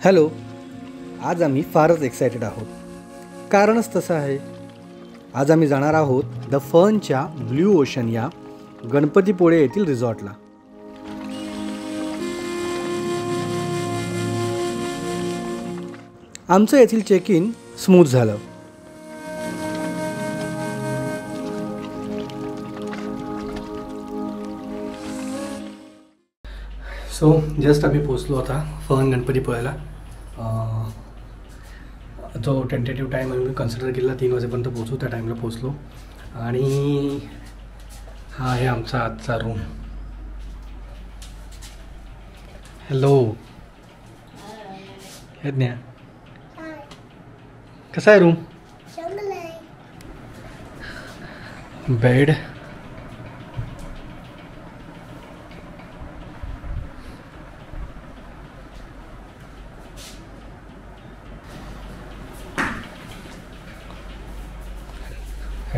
Hello. आज आम्ही फारच एक्सायटेड आहोत. कारणच तसं आहे. आज आम्ही जाणार आहोत द फर्नच्या ब्ल्यू ओशन या गणपतीपुळे येथील रिसॉर्टला. आमचं येथील चेक इन स्मूथ झालं. सो जस्ट आम्ही पोचलो आता फर्न गणपतीपुळ्याला. जो टेंटेटिव्ह टाईम आम्ही कन्सिडर केला 3 वाजेपर्यंत पोचू, त्या टाईमला पोचलो. आणि हा आहे आमचा आजचा रूम. हॅलो यज्ञा, कसा आहे रूम? बेड,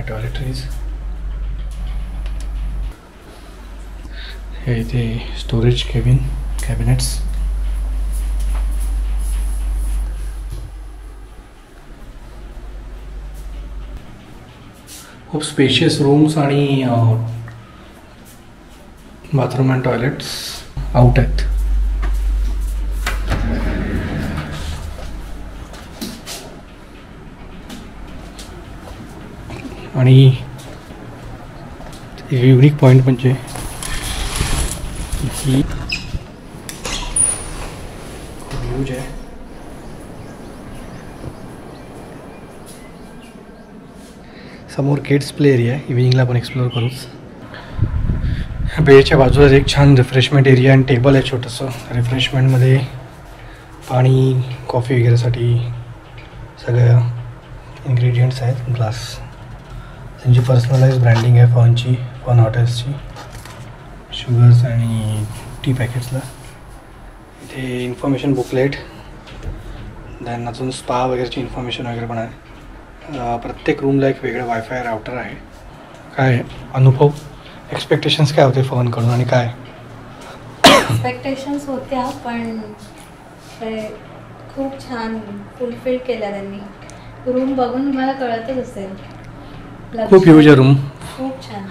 टॉयलेटरीज, हे इथे स्टोरेज कॅबिनेट्स, खूप स्पेशियस रूम्स आणि बाथरूम अँड टॉयलेट्स आउट आहेत. आणि युनिक पॉईंट म्हणजे ही व्ह्यूज आहे. समोर किड्स प्ले एरिया आहे. इव्हिनिंगला आपण एक्सप्लोअर करूच. बेडच्या बाजूला एक छान रिफ्रेशमेंट एरिया आणि टेबल आहे छोटंसं. रिफ्रेशमेंटमध्ये पाणी, कॉफी वगैरेसाठी सगळ्या इन्ग्रेडियंट्स आहेत. ग्लास, त्यांची पर्सनलाइज ब्रँडिंग आहे फर्नची, फर्न हॉटेल्सची. शुगर्स आणि टी पॅकेट्सला इथे इन्फॉर्मेशन बुकलेट, देन अजून स्पा वगैरेची इन्फॉर्मेशन वगैरे पण आहे. प्रत्येक रूमला एक वेगळं वायफाय राउटर आहे. काय अनुभव, एक्सपेक्टेशन्स काय होते फर्नकडून आणि काय? एक्सपेक्टेशन्स होत्या पण खूप छान फुलफिल केल्या त्यांनी. रूम बघून मला कळतच असेल, खूप ह्यूज आहे रूम, खूप छान.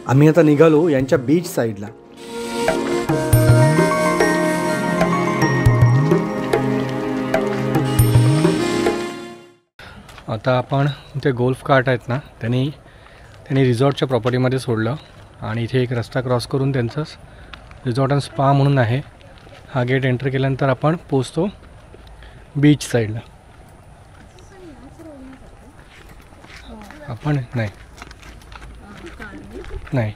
आम्ही आता निघालो यांच्या बीच साईडला. आता आपण ते गोल्फ कार्ट आहेत ना, त्यांनी रिसॉर्टच्या प्रॉपर्टीमध्ये सोडलं आणि इथे एक रस्ता क्रॉस करून त्यांचंच रिसॉर्ट अँड स्पा म्हणून आहे. हा गेट एंटर केल्यानंतर आपण पोचतो बीच साईडला. आपण नाही,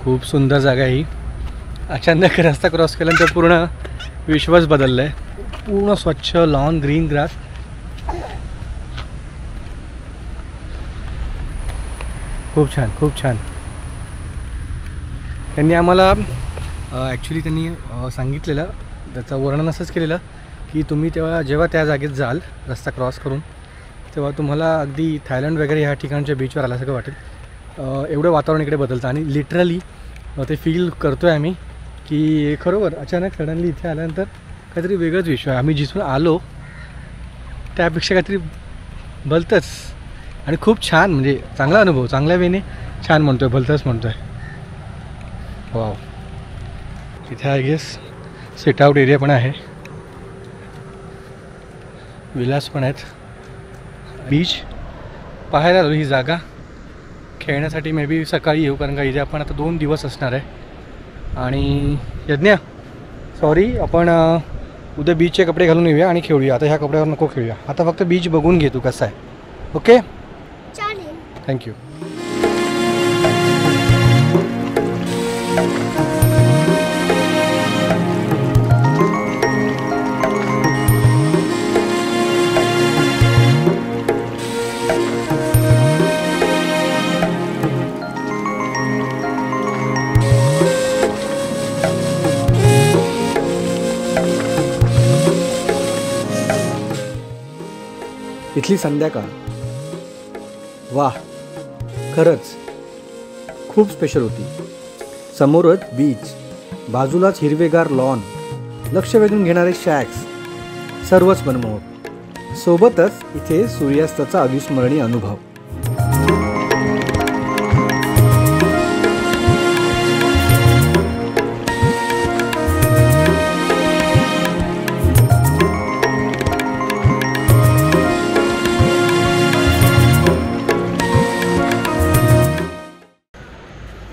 खूप सुंदर जागा ही. अचानक रस्ता क्रॉस केल्यानंतर पूर्ण विश्वच बदललं आहे. पूर्ण स्वच्छ लॉन, ग्रीन ग्रास. खूप छान, खूप छान. त्यांनी आम्हाला ॲक्च्युली त्यांनी सांगितलेलं, त्याचं वर्णन असंच केलेलं की तुम्ही जेव्हा त्या जागेत जाल रस्ता क्रॉस करून, तेव्हा तुम्हाला अगदी थायलंड वगैरे ह्या ठिकाणच्या बीचवर आल्यासारखं वाटेल. एवढं वातावरण इकडे बदलतं आणि लिटरली ते फील करतो आहे आम्ही की खरोबर अचानक सडनली इथे आल्यानंतर काहीतरी वेगळंच विश्व आहे. आम्ही जिथून आलो त्यापेक्षा काहीतरी भलतंच आणि खूप छान, म्हणजे चांगला अनुभव, चांगल्या वेने छान म्हणतो आहे, भलतंच म्हणतो आहे. वाव. इथे I guess sit out area पण आहे, विलास पण आहेत. बीच पाहायला आलो. ही जागा खेळण्यासाठी मे बी सकाळी येऊ, कारण का इथे आपण आता 2 दिवस असणार आहे. आणि यज्ञ, सॉरी, आपण उद्या बीचचे कपडे घालून येऊया आणि खेळूया. आता ह्या कपड्यावर नको खेळूया. आता फक्त बीच बघून घे तू कसा आहे. Okay, thank you. इथली संध्याकाळ वाह, खरंच खूप स्पेशल होती. समोरच बीच, बाजूलाच हिरवेगार लॉन, लक्ष वेधून घेणारे शॅक्स, सर्वच मनमोहक. सोबतच इथे सूर्यास्ताचा अविस्मरणीय अनुभव.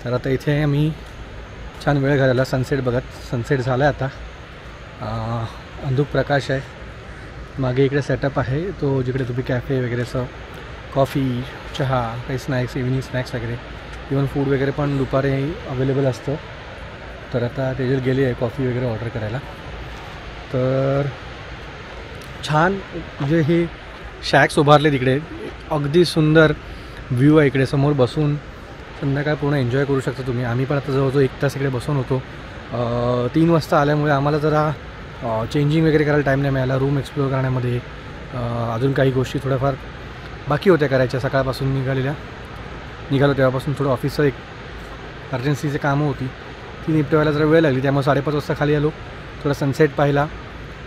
तर आता इथे आम्ही छान वेळ घालवला सनसेट बघत. सनसेट झाला आहे आता. अंधुक प्रकाश आहे. मागे इकडे सेटअप आहे तो जिकडे तुम्ही कॅफे वगैरे असं कॉफी, चहा, काही स्नॅक्स, इव्हिनिंग स्नॅक्स वगैरे, इवन फूड वगैरे पण दुपारी अवेलेबल असतं. तर आता तेजल गेली आहे कॉफी वगैरे ऑर्डर करायला. तर छान म्हणजे हे शॅक्स उभारले तिकडे. अगदी सुंदर व्ह्यू आहे इकडे. समोर बसून संध्याकाळ पूर्ण एन्जॉय करू शकता तुम्ही. आम्ही पण आता जवळजवळ 1 तास इकडे बसून होतो. 3 वाजता आल्यामुळे आम्हाला जरा चेंजिंग वगैरे करायला टाईम नाही मिळाला. रूम एक्सप्लोअर करण्यामध्ये अजून काही गोष्टी थोड्याफार बाकी होत्या करायच्या. सकाळपासून निघालो तेव्हापासून थोडं ऑफिसचं एक अर्जन्सीची कामं होती ती निपटवायला जरा वेळ लागली. त्यामुळे 5:30 वाजता खाली आलो. थोडा सनसेट पाहिला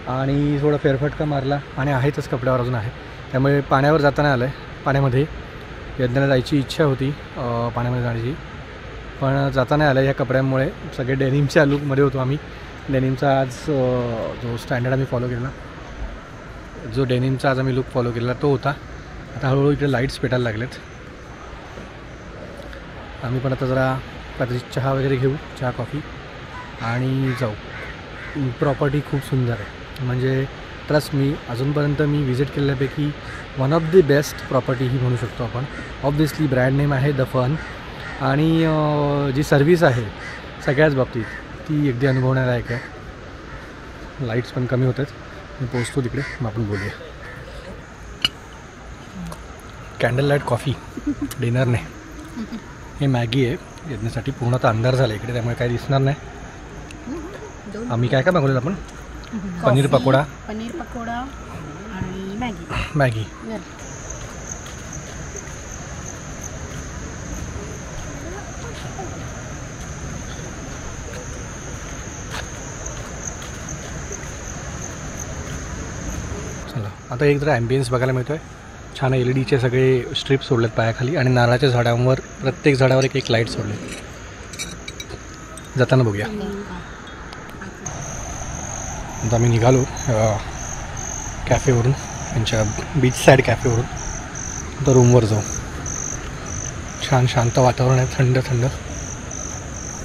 आणि थोडा फेरफटका मारला. आणि आहेतच कपड्यावर अजून आहे. त्यामुळे पाण्यावर जाताना आलं आहे. पाण्यामध्ये यज्ञाला जायची इच्छा होती पाण्यामध्ये जाण्याची, पण जाता नाही आलं ह्या कपड्यांमुळे. सगळे डेनिमच्या लुकमध्ये होतो आम्ही. डेनिमचा आज जो स्टँडर्ड आम्ही फॉलो केला, जो डेनिमचा आज आम्ही लुक फॉलो केलेला तो होता. आता हळूहळू इकडे लाईट्स पेटायला लागलेत. आम्ही पण आता जरा काहीतरी चहा वगैरे घेऊ, चहा कॉफी, आणि जाऊ. प्रॉपर्टी खूप सुंदर आहे. म्हणजे ट्रस्ट मी अजूनपर्यंत मी विजिट केलेल्यापैकी one of the best property ही म्हणू शकतो आपण. ऑब्वियसली ब्रँड नेम आहे द फन, आणि जी सर्व्हिस आहे सगळ्याच बाबतीत ती अगदी अनुभवण्यालायक आहे. लाईट्स पण कमी होत आहेत. मी पोचतो तिकडे, मग आपण बोलूया. कॅन्डल लाईट कॉफी डिनरने. हे मॅगी आहे येण्यासाठी. पूर्ण तर अंधार झाला इकडे त्यामुळे काही दिसणार नाही. आम्ही काय काय मागवलेलं आपण? पनीर पकोडा आणि मॅगी. चला आता एक जरा ॲम्बियन्स बघायला मिळतो आहे. छान LED सगळे स्ट्रिप सोडलेत पायाखाली, आणि नारळाच्या झाडांवर प्रत्येक झाडावर एक लाईट सोडले. जाताना बघूया. आता आम्ही निघालो कॅफेवरून, त्यांच्या बीच साईड कॅफेवरून. तर रूमवर जाऊ. छान शांत वातावरण आहे, थंड थंड.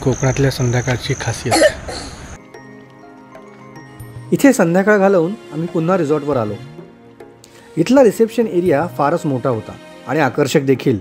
कोकणातल्या संध्याकाळची खासियत. इथे संध्याकाळ घालवून आम्ही पुन्हा रिसॉर्टवर आलो. इथला रिसेप्शन एरिया फारच मोठा होता आणि आकर्षक देखील.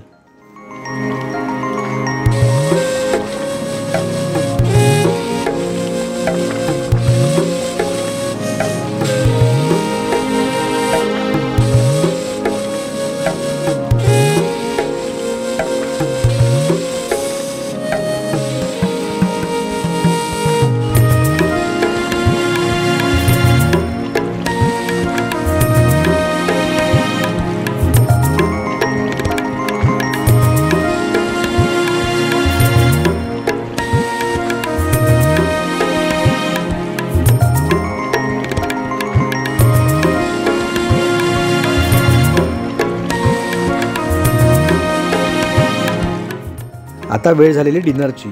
आता वेळ झालेली डिनरची,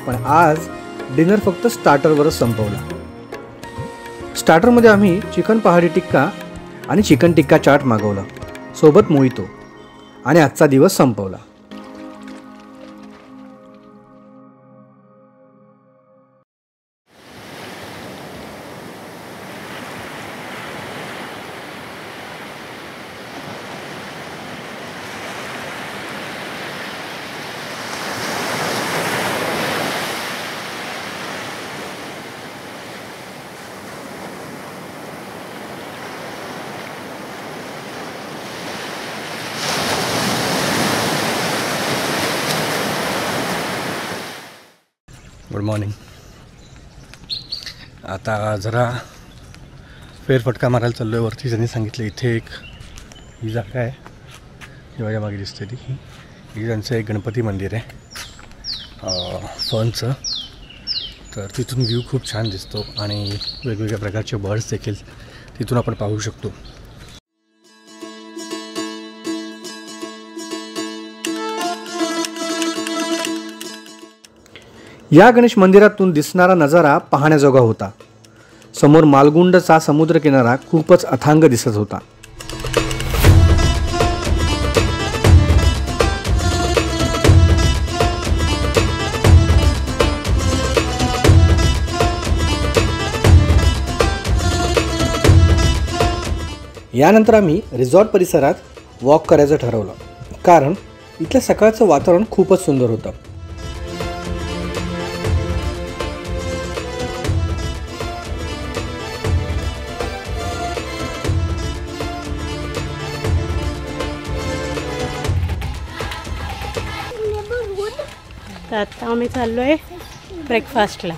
पण आज डिनर फक्त स्टार्टरवरच संपवला. स्टार्टरमध्ये आम्ही चिकन पहाडी टिक्का आणि चिकन टिक्का चाट मागवला, सोबत मोहितो, आणि आजचा दिवस संपवला. Good morning. आता जरा फेरफटका मारायला चाललो आहे वरती. त्यांनी सांगितलं इथे एक ही जागा आहे जी माझ्या मागे दिसते ती ही त्यांचं एक गणपती मंदिर आहे फनचं. तर तिथून व्ह्यू खूप छान दिसतो आणि वेगवेगळ्या प्रकारचे बर्ड्स देखील तिथून आपण पाहू शकतो. या गणेश मंदिरातून दिसणारा नजारा पाहण्याजोगा होता. समोर मालगुंडचा समुद्रकिनारा खूपच अथांग दिसत होता. यानंतर आम्ही रिसॉर्ट परिसरात वॉक करायचं ठरवलं कारण इथलं सकाळचं वातावरण खूपच सुंदर होतं. तर आता आम्ही चाललो आहे ब्रेकफास्टला.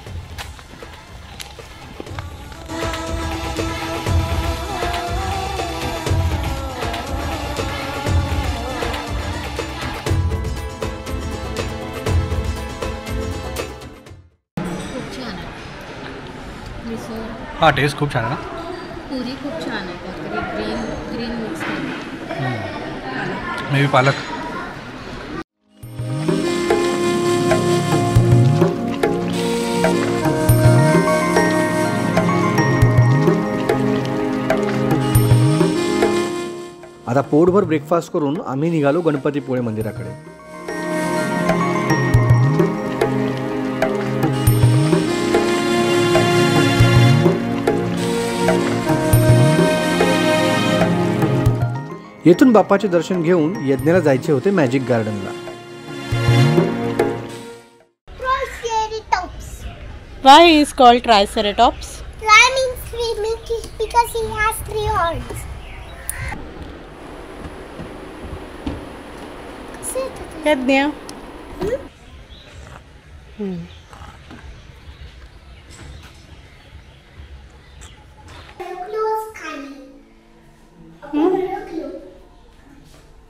हां टेस्ट खूप छान आहे ना. पुरी खूप छान आहे काहीतरी ग्रीन मिक्स मे बी पालक. आता पोटभर ब्रेकफास्ट करून आम्ही निघालो गणपतीपुळे मंदिराकडे. येथून बाप्पाचे दर्शन घेऊन यज्ञाला जायचे होते मॅजिक गार्डनला. Why is called Triceratops? Tri means three because he has three horns. यज्ञ. Close खाली.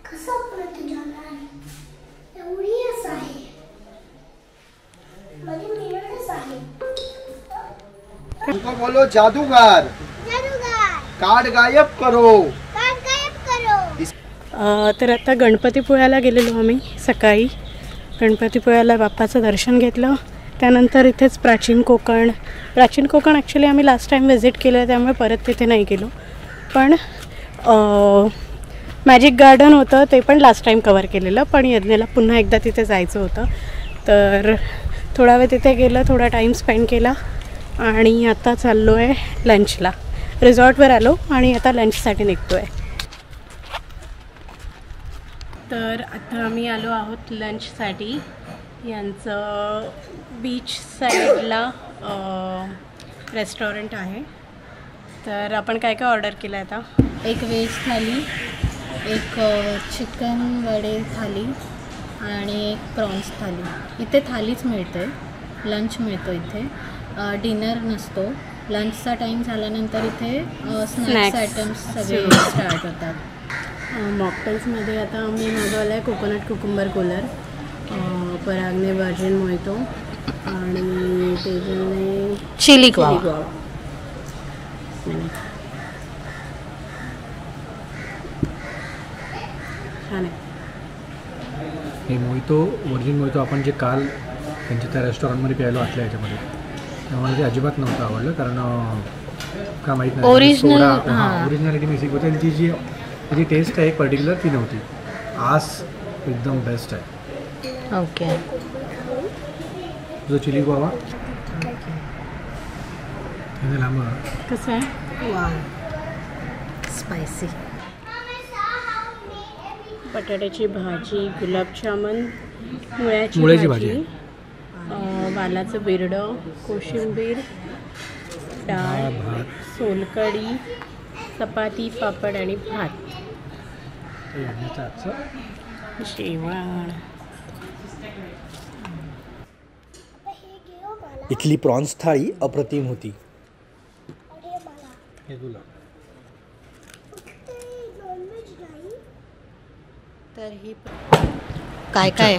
कसं पण तुझ्या एवढी असं आहे. माझी मिररच आहे. उनको बोलो जादूगर जादूगार कार्ड गायब करो. कार्ड गायब करो. तर आता गणपतीपुळ्याला गेलेलो आम्ही सकाळी. गणपतीपुळ्याला बाप्पाचं दर्शन घेतलं. त्यानंतर इथेच प्राचीन कोकण ॲक्च्युली आम्ही लास्ट टाईम व्हिजिट केलं त्यामुळे परत तिथे नाही गेलो. पण मॅजिक गार्डन होतं ते पण लास्ट टाईम कवर केलेलं. पण यज्ञेला पुन्हा एकदा तिथे जायचं होतं तर थोडा वेळ तिथे गेलं, थोडा टाईम स्पेंड केला आणि आता चाललो आहे लंचला. रिसॉर्टवर आलो आणि आता लंचसाठी निघतो आहे. तर आता आम्ही आलो आहोत लंचसाठी. यांचं बीच साईडला रेस्टॉरंट आहे. तर आपण काय काय ऑर्डर केलं आहे आता? एक व्हेज थाली, एक चिकन वडे थाली आणि एक प्रॉन्स थाली. इथे थालीच मिळते, लंच मिळतो इथे, डिनर नसतो. लंचचा टाईम झाल्यानंतर इथे स्नॅक्स आयटम्स सगळे स्टार्ट होतात. मॉकटेल्समध्ये आता आम्ही मागवलं आहे कोकोनट कुकुंबर कूलर, परागने व्हर्जिन मोहितो आणि तेजलने चिली गुआवा. छान आहे. हे मोहितो व्हर्जिन मोहितो आपण जे काल त्यांच्या त्या रेस्टॉरंटमध्ये प्यायलो आतल्या याच्यामध्ये त्यामुळे ते अजिबात नव्हतं आवडलं कारण का माहीत नाही ओरिजिनॅलिटी मिसिंग होते. ती जी त्याची टेस्ट आहे एक पर्टिक्युलर ती नव्हती. आज एकदम बेस्ट आहे. ओके. जो चिली गुआवा लांब कसं आहे? स्पायसी. बटाट्याची भाजी, गुलाबजामुन, मुळ्याची भाजी, वालाचं बिरडं, कोशिंबीर, डाळ, सोलकढी, चपाती, पापड आणि भात. जेवण. इथली प्रॉन्स थाळी अप्रतिम होती. अरे मला हे तुला नॉनव्हेज नाही. तर ही काय काय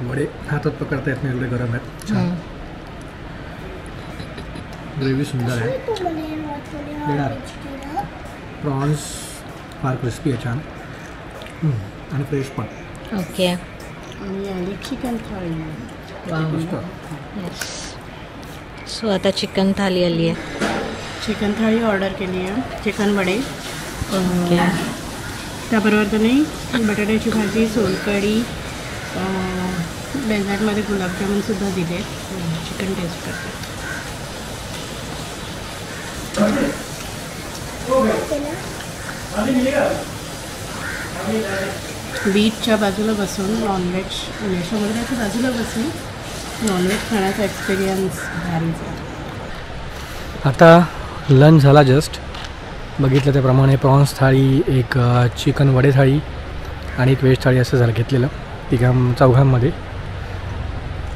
वडे हातात पकडता येत नाही, एवढे गरम आहेत. छान ग्रेव्ही सुंदर आहे. प्रॉन्स फार क्रिस्पी आहे, छान आणि फ्रेश पण. ओके. आणि आली चिकन थाळी. सो आता चिकन थाली आली आहे. चिकन थाळी ऑर्डर केली आहे, चिकन वडे. ओके. त्याबरोबर तुम्ही बटाट्याची भाजी, सोलकढी, डेझर्टमध्ये गुलाबजामुनसुद्धा दिले. चिकन टेस्ट करते. बीचच्या बाजूला बसून नॉनव्हेज, म्हणजे समुद्राच्या बाजूला बसून नॉनव्हेज खाण्याचा एक्सपिरियन्स भारीच आहे. आता लंच झाला जस्ट. बघितलं त्याप्रमाणे प्रॉन्स थाळी, एक चिकन वडे थाळी आणि एक व्हेज थाळी असं झालं घेतलेलं चौघांमध्ये.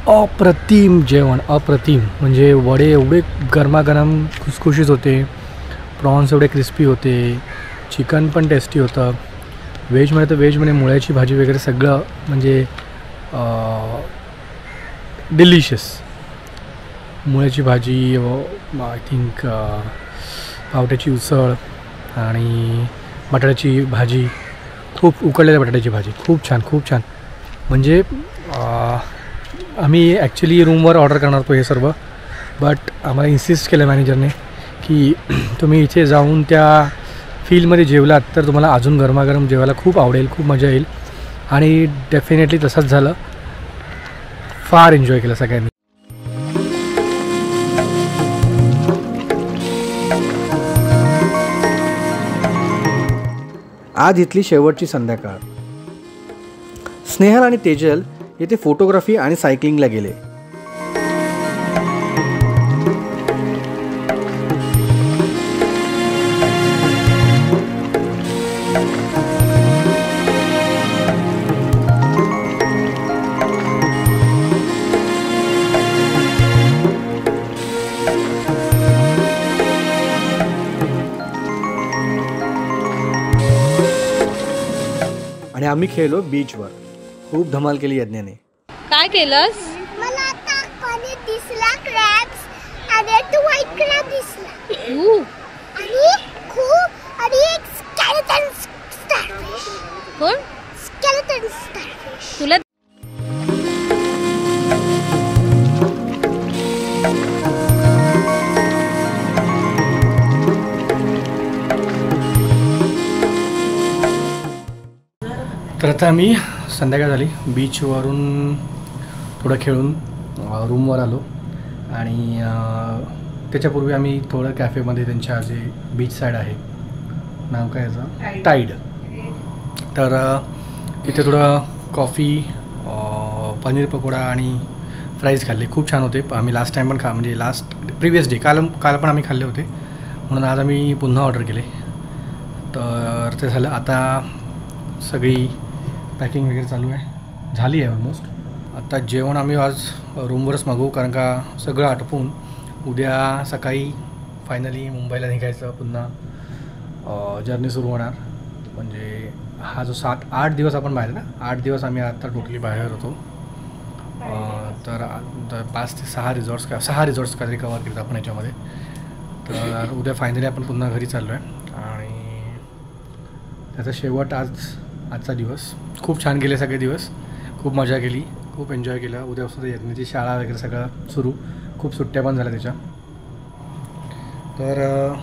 अप्रतिम जेवण, अप्रतिम. म्हणजे वडे एवढे गरमागरम खुसखुशीत होते, प्रॉन्स एवढे क्रिस्पी होते, चिकन पण टेस्टी होतं. व्हेजमध्ये तर व्हेजमध्ये मुळ्याची भाजी वगैरे सगळं म्हणजे डिलिशियस. मुळ्याची भाजी, आय थिंक पावट्याची उसळ आणि बटाट्याची भाजी, खूप उकडलेल्या बटाट्याची भाजी, खूप छान, खूप छान. म्हणजे आम्ही ॲक्च्युली रूमवर ऑर्डर करणार होतो हे सर्व, बट आम्हाला इन्सिस्ट केलं मॅनेजरने की तुम्ही इथे जाऊन त्या फील्डमध्ये जेवलात तर तुम्हाला अजून गरमागरम जेवायला खूप आवडेल, खूप मजा येईल. आणि डेफिनेटली तसंच झालं. फार एन्जॉय केलं सगळ्यांनी. आज इथली शेवटची संध्याकाळ. स्नेहल आणि तेजल येथे फोटोग्राफी आणि सायकलिंगला गेले. आणि आम्ही खेळलो बीचवर. खूप धमाल केली यज्ञाने. काय केलंस? मला आता कोणी दिसला क्रॅब्स आणि तो व्हाईट क्रॅब दिसला. आणि एक स्केलेटन स्टारफिश. कोण? Skeleton starfish. तुला तर आता आम्ही संध्याकाळ झाली, बीचवरून थोडं खेळून रूमवर आलो. आणि त्याच्यापूर्वी आम्ही थोडं कॅफेमध्ये त्यांच्या जे बीच साईड आहे, नाव काय याचं, टाईड, तर तिथे थोडं कॉफी, पनीर पकोडा आणि फ्राईज खाल्ले. खूप छान होते. आम्ही लास्ट टाईम पण म्हणजे प्रिवियस डे काल पण आम्ही खाल्ले होते, म्हणून आज आम्ही पुन्हा ऑर्डर केले. तर ते झालं. आता सगळी पॅकिंग वगैरे चालू आहे, झाली आहे ऑलमोस्ट. आता जेवण आम्ही आज रूमवरच मागवू, कारण का सगळं आटपून उद्या सकाळी फायनली मुंबईला निघायचं. पुन्हा जर्नी सुरू होणार. म्हणजे हा जो 7-8 दिवस आपण बाहेर ना, 8 दिवस आम्ही आता टोटली बाहेर होतो. तर 5 ते 6 रिझॉर्ट्स काहीतरी कवर केलं आपण याच्यामध्ये. तर उद्या फायनली आपण पुन्हा घरी चाललो आहे. आणि त्याचा शेवट आजचा दिवस. खूप छान गेले सगळे दिवस, खूप मजा केली, खूप एन्जॉय केलं. उद्यापासून यज्ञाची शाळा वगैरे सगळं सुरू, खूप सुट्ट्या पण झाल्या त्याच्या. तर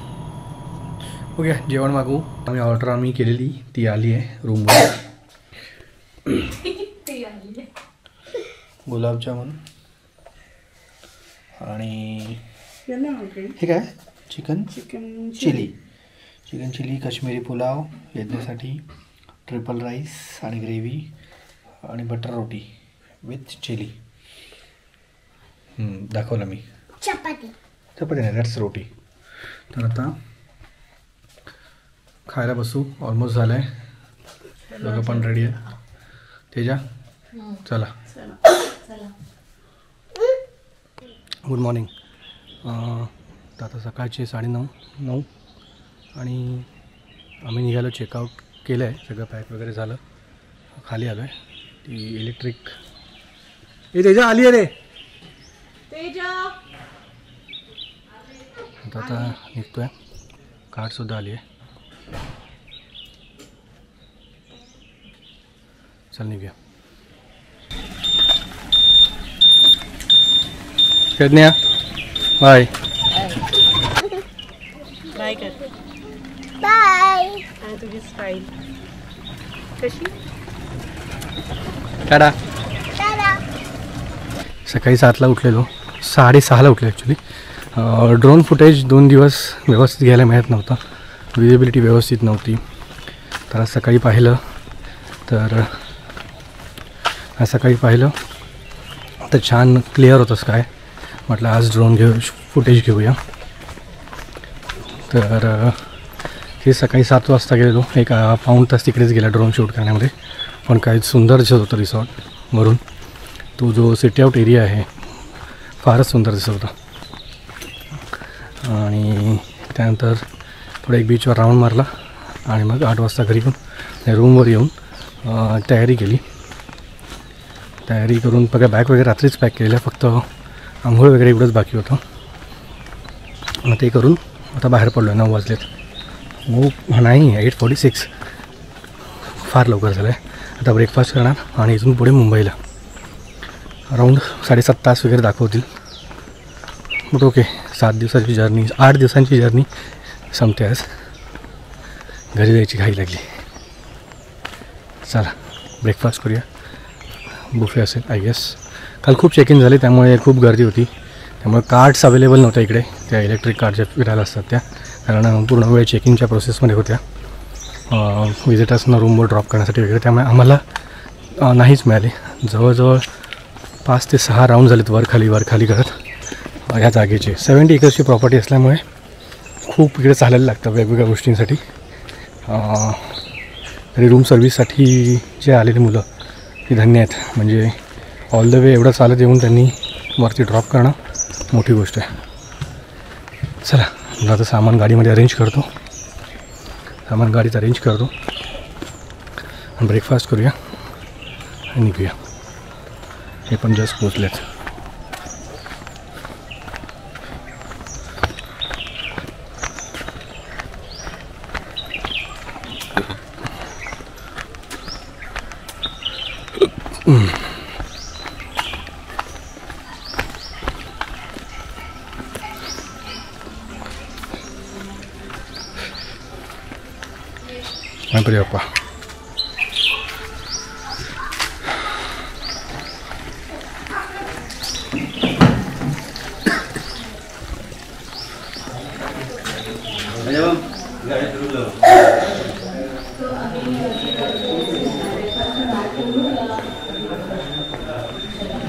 बघूया, जेवण मागवू. ऑर्डर केलेली ती आली आहे रूमवर. गुलाबजामुन आणि हे काय, चिकन चिली काश्मीरी पुलाव यज्ञासाठी, ट्रिपल राईस आणि ग्रेव्ही आणि बटर रोटी विथ चिली. दाखवलं मी. चपाती नाही, दॅट्स रोटी. तर आता खायला बसू. ऑलमोस्ट झालं आहे, दोघं पण रेडी आहे. तेजा, चला. Good morning. आता सकाळचे 9:30 आणि आम्ही निघालो चेकआउट केलं आहे, सगळं पॅक वगैरे झालं. खाली आलो आहे. ती इलेक्ट्रिक ए तेजा आली आहे रे. आता निघतो आहे. कार्डसुद्धा आली आहे. चल निघूया. प्रज्ञा बाय. बाय कर. बाय. आणि तुझी स्टाईल कशी? टाटा. सकाळी 7ला उठलेलो, 6:30ला उठले ॲक्च्युली. ड्रोन फुटेज 2 दिवस व्यवस्थित घ्यायला मिळत नव्हतं, विजिबिलिटी व्यवस्थित नव्हती. तर आज सकाळी पाहिलं तर छान क्लिअर होतं स्काय. म्हटलं आज ड्रोन फुटेज घेऊया. तर हे सकाळी 7 वाजता गेलेलो. एक पाऊण तास तिकडेच गेला ड्रोन शूट करण्यामध्ये. पण काय सुंदर दिसत होतं रिसॉर्टवरून. तो जो सिटी आउट एरिया आहे फारच सुंदर दिसत होता. आणि त्यानंतर थोडं एक बीचवर राऊंड मारला आणि मग 8 वाजता घरी येऊन रूमवर येऊन तयारी केली. तयारी करून बघा बॅग वगैरे रात्रीच पॅक केलेलं, फक्त आंघोळ वगैरे एवढंच बाकी होतं. मग ते करून आता बाहेर पडलो आहे. 9 वाजलेत. नाही 8:46, फार लवकर झालं आहे. आता ब्रेकफास्ट करणार आणि इथून पुढे मुंबईला अराऊंड 7.5 तास वगैरे दाखवतील. बट ओके, 7 दिवसाची जर्नी, 8 दिवसांची जर्नी संपते आज. घरी जायची घाई लागली. चला ब्रेकफास्ट करूया. बुफे असेल आय गेस. काल खूप चेक इन झाले त्यामुळे खूप गर्दी होती. त्यामुळे कार्ड्स अवेलेबल नव्हत्या इकडे, त्या इलेक्ट्रिक कार्ड ज्या फिरायला असतात त्या, कारण पूर्ण वेळ चेक इनच्या प्रोसेसमध्ये होत्या विजिटर्सना रूमवर ड्रॉप करण्यासाठी वगैरे. त्यामुळे आम्हाला नाहीच मिळाले. जवळजवळ 5 ते 6 राऊंड झालेत वर खाली करत ह्या जागेचे. 70 एकर्सची प्रॉपर्टी असल्यामुळे खूप इकडे चालायला लागतं वेगवेगळ्या गोष्टींसाठी. तरी रूम सर्व्हिससाठी जे आलेली मुलं ती धन्य आहेत. म्हणजे ऑल द वे एवढं चालत येऊन त्यांनी वरती ड्रॉप करणं मोठी गोष्ट आहे. चला आता सामान गाडीमध्ये अरेंज करतो. ब्रेकफास्ट करूया आणि निघूया. हे पण जस्ट पोचलेत. गणपती बाप्पा.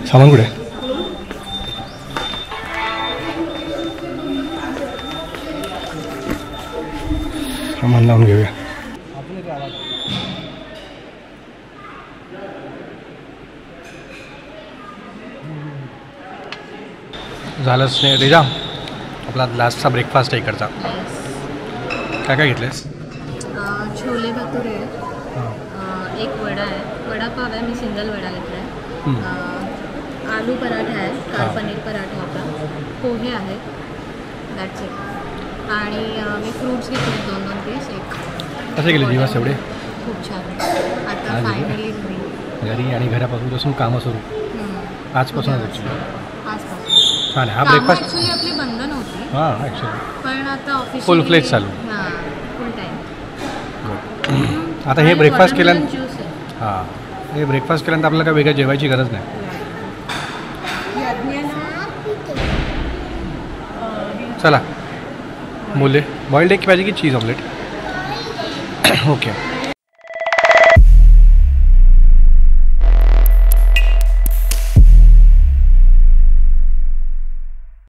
सामान कुठे? सामान लावून घेऊया. झालंच नाही रेजा, आपला लास्टचा ब्रेकफास्ट आहे इकडचा. काय काय घेतलेस? छोले भटुरे आहेत, एक वडा आहे, वडापाव आहे, मी सिंगल वडा घेतला आहे, आलू पराठा आहे, काल पनीर पराठा होता, पोहे आहेत, दॅट्स इट. आणि मी फ्रूट्स घेतले 2-2 पीस. एक कसे गेले दिवस एवढे? खूप छान. आता फायनली घरी आणि घरापासून कामं सुरू आजपासूनच ॲक्च्युली. आजपासून छान आहे. हा ब्रेकफास्ट ॲक्च्युली आपली बंद नव्हती, हां ॲक्च्युली पण आता ऑफिस फुल फ्लेज चालू. हां फुल टाईम. आता हे ब्रेकफास्ट केल्यानंतर ज्यूस आहे. हां हे ब्रेकफास्ट केल्यानंतर आपल्याला काय वेगळं जेवायची गरज नाही. चला बोलले बॉइल्ड एग पाहिजे की चीज ऑमलेट? ओके